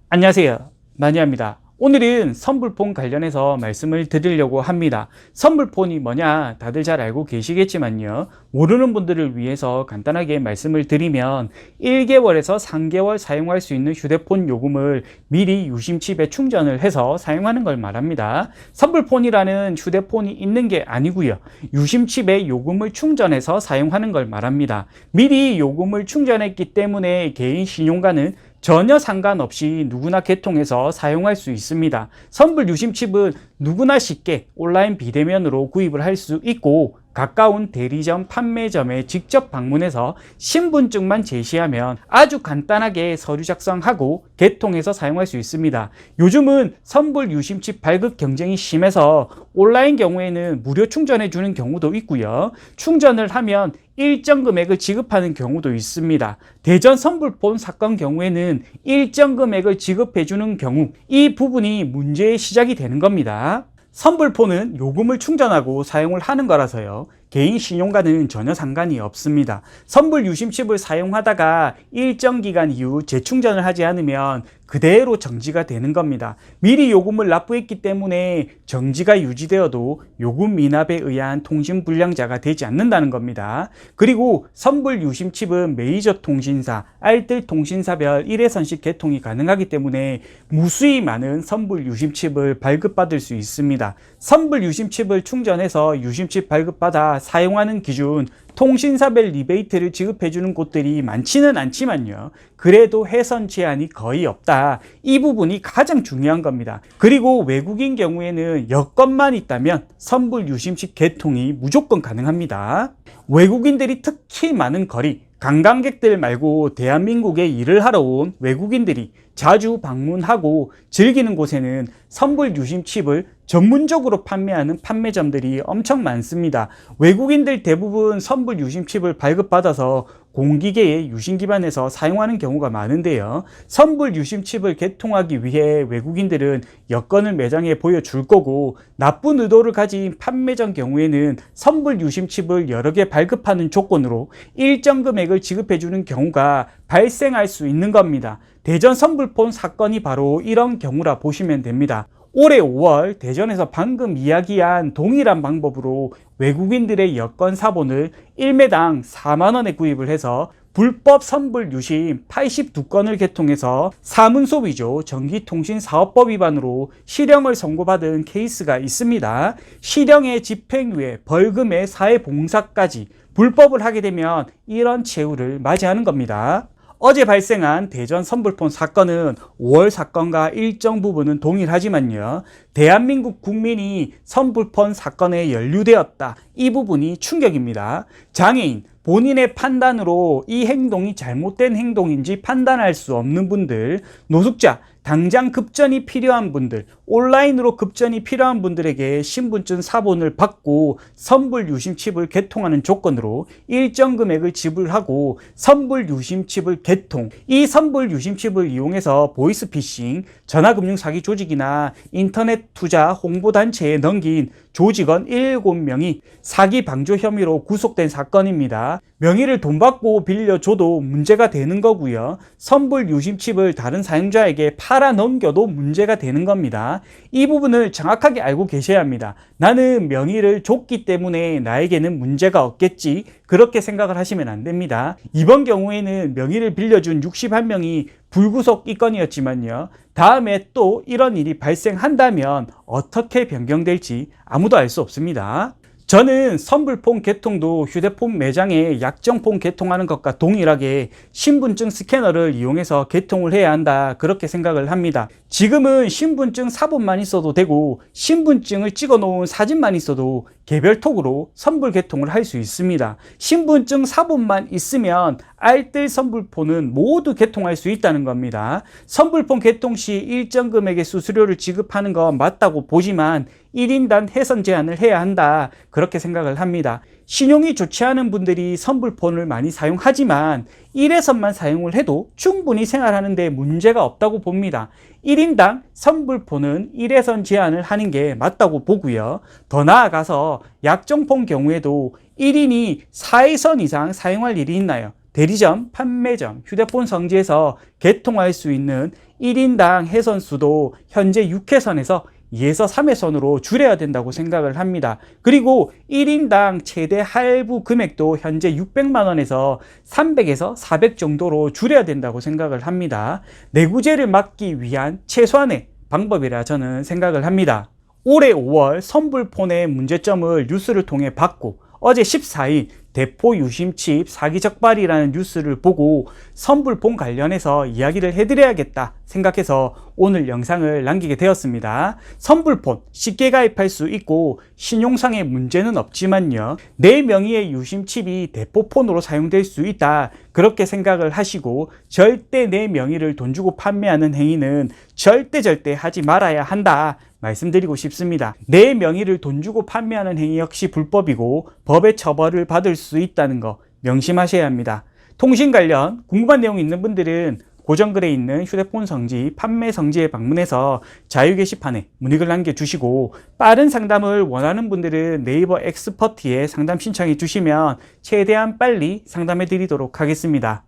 안녕하세요, 마니아입니다. 오늘은 선불폰 관련해서 말씀을 드리려고 합니다. 선불폰이 뭐냐 다들 잘 알고 계시겠지만요, 모르는 분들을 위해서 간단하게 말씀을 드리면 1개월에서 3개월 사용할 수 있는 휴대폰 요금을 미리 유심칩에 충전을 해서 사용하는 걸 말합니다. 선불폰이라는 휴대폰이 있는 게 아니고요, 유심칩에 요금을 충전해서 사용하는 걸 말합니다. 미리 요금을 충전했기 때문에 개인 신용과는 전혀 상관없이 누구나 개통해서 사용할 수 있습니다. 선불 유심칩은 누구나 쉽게 온라인 비대면으로 구입을 할 수 있고, 가까운 대리점, 판매점에 직접 방문해서 신분증만 제시하면 아주 간단하게 서류 작성하고 개통해서 사용할 수 있습니다. 요즘은 선불 유심칩 발급 경쟁이 심해서 온라인 경우에는 무료 충전해 주는 경우도 있고요, 충전을 하면 일정 금액을 지급하는 경우도 있습니다. 대전 선불폰 사건 경우에는 일정 금액을 지급해 주는 경우, 이 부분이 문제의 시작이 되는 겁니다. 선불폰은 요금을 충전하고 사용을 하는 거라서요, 개인 신용과는 전혀 상관이 없습니다. 선불 유심칩을 사용하다가 일정 기간 이후 재충전을 하지 않으면 그대로 정지가 되는 겁니다. 미리 요금을 납부했기 때문에 정지가 유지되어도 요금 미납에 의한 통신 불량자가 되지 않는다는 겁니다. 그리고 선불 유심칩은 메이저 통신사, 알뜰 통신사별 1회선식 개통이 가능하기 때문에 무수히 많은 선불 유심칩을 발급받을 수 있습니다. 선불 유심칩을 충전해서 유심칩 발급받아 사용하는 기준, 통신사별 리베이트를 지급해주는 곳들이 많지는 않지만요, 그래도 해선 제한이 거의 없다. 이 부분이 가장 중요한 겁니다. 그리고 외국인 경우에는 여건만 있다면 선불 유심칩 개통이 무조건 가능합니다. 외국인들이 특히 많은 거리, 관광객들 말고 대한민국에 일을 하러 온 외국인들이 자주 방문하고 즐기는 곳에는 선불 유심칩을 전문적으로 판매하는 판매점들이 엄청 많습니다. 외국인들 대부분 선불 유심칩을 발급받아서 공기계의 유심 기반에서 사용하는 경우가 많은데요, 선불 유심칩을 개통하기 위해 외국인들은 여건을 매장에 보여줄 거고, 나쁜 의도를 가진 판매점 경우에는 선불 유심칩을 여러 개 발급하는 조건으로 일정 금액을 지급해주는 경우가 발생할 수 있는 겁니다. 대전 선불폰 사건이 바로 이런 경우라 보시면 됩니다. 올해 5월 대전에서 방금 이야기한 동일한 방법으로 외국인들의 여권 사본을 1매당 4만원에 구입을 해서 불법 선불 유심 82건을 개통해서 사문소비조 전기통신사업법 위반으로 실형을 선고받은 케이스가 있습니다. 실형의 집행유예, 벌금의 사회봉사까지 불법을 하게 되면 이런 최후를 맞이하는 겁니다. 어제 발생한 대전 선불폰 사건은 5월 사건과 일정 부분은 동일하지만요, 대한민국 국민이 선불폰 사건에 연루되었다, 이 부분이 충격입니다. 장애인, 본인의 판단으로 이 행동이 잘못된 행동인지 판단할 수 없는 분들, 노숙자, 당장 급전이 필요한 분들, 온라인으로 급전이 필요한 분들에게 신분증 사본을 받고 선불 유심칩을 개통하는 조건으로 일정 금액을 지불하고 선불 유심칩을 개통, 이 선불 유심칩을 이용해서 보이스피싱, 전화금융 사기 조직이나 인터넷 투자 홍보단체에 넘긴 조직원 7명이 사기 방조 혐의로 구속된 사건입니다. 명의를 돈 받고 빌려줘도 문제가 되는 거고요, 선불 유심칩을 다른 사용자에게 팔아 넘겨도 문제가 되는 겁니다. 이 부분을 정확하게 알고 계셔야 합니다. 나는 명의를 줬기 때문에 나에게는 문제가 없겠지, 그렇게 생각을 하시면 안 됩니다. 이번 경우에는 명의를 빌려준 61명이 불구속 입건이었지만요, 다음에 또 이런 일이 발생한다면 어떻게 변경될지 아무도 알 수 없습니다. 저는 선불폰 개통도 휴대폰 매장에 약정폰 개통하는 것과 동일하게 신분증 스캐너를 이용해서 개통을 해야 한다, 그렇게 생각을 합니다. 지금은 신분증 사본만 있어도 되고 신분증을 찍어 놓은 사진만 있어도 개별톡으로 선불 개통을 할 수 있습니다. 신분증 사본만 있으면 알뜰 선불폰은 모두 개통할 수 있다는 겁니다. 선불폰 개통 시 일정 금액의 수수료를 지급하는 건 맞다고 보지만 1인당 해선 제한을 해야 한다, 그렇게 생각을 합니다. 신용이 좋지 않은 분들이 선불폰을 많이 사용하지만 1회선만 사용을 해도 충분히 생활하는 데 문제가 없다고 봅니다. 1인당 선불폰은 1회선 제한을 하는 게 맞다고 보고요. 더 나아가서 약정폰 경우에도 1인이 4회선 이상 사용할 일이 있나요? 대리점, 판매점, 휴대폰 성지에서 개통할 수 있는 1인당 회선수도 현재 6회선에서 2에서 3회선으로 줄여야 된다고 생각을 합니다. 그리고 1인당 최대 할부 금액도 현재 600만 원에서 300에서 400 정도로 줄여야 된다고 생각을 합니다. 내구재를 막기 위한 최소한의 방법이라 저는 생각을 합니다. 올해 5월 선불폰의 문제점을 뉴스를 통해 봤고 어제 14일 대포 유심칩 사기 적발이라는 뉴스를 보고 선불폰 관련해서 이야기를 해드려야겠다 생각해서 오늘 영상을 남기게 되었습니다. 선불폰 쉽게 가입할 수 있고 신용상의 문제는 없지만요, 내 명의의 유심칩이 대포폰으로 사용될 수 있다 그렇게 생각을 하시고 절대 내 명의를 돈 주고 판매하는 행위는 절대 하지 말아야 한다 말씀드리고 싶습니다. 내 명의를 돈 주고 판매하는 행위 역시 불법이고 법의 처벌을 받을 수 있다는 거 명심하셔야 합니다. 통신 관련 궁금한 내용 있는 분들은 고정글에 있는 휴대폰 성지, 판매 성지에 방문해서 자유 게시판에 문의글 남겨주시고 빠른 상담을 원하는 분들은 네이버 엑스퍼트에 상담 신청해 주시면 최대한 빨리 상담해 드리도록 하겠습니다.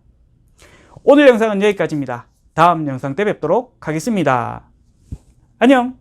오늘 영상은 여기까지입니다. 다음 영상 때 뵙도록 하겠습니다. 안녕!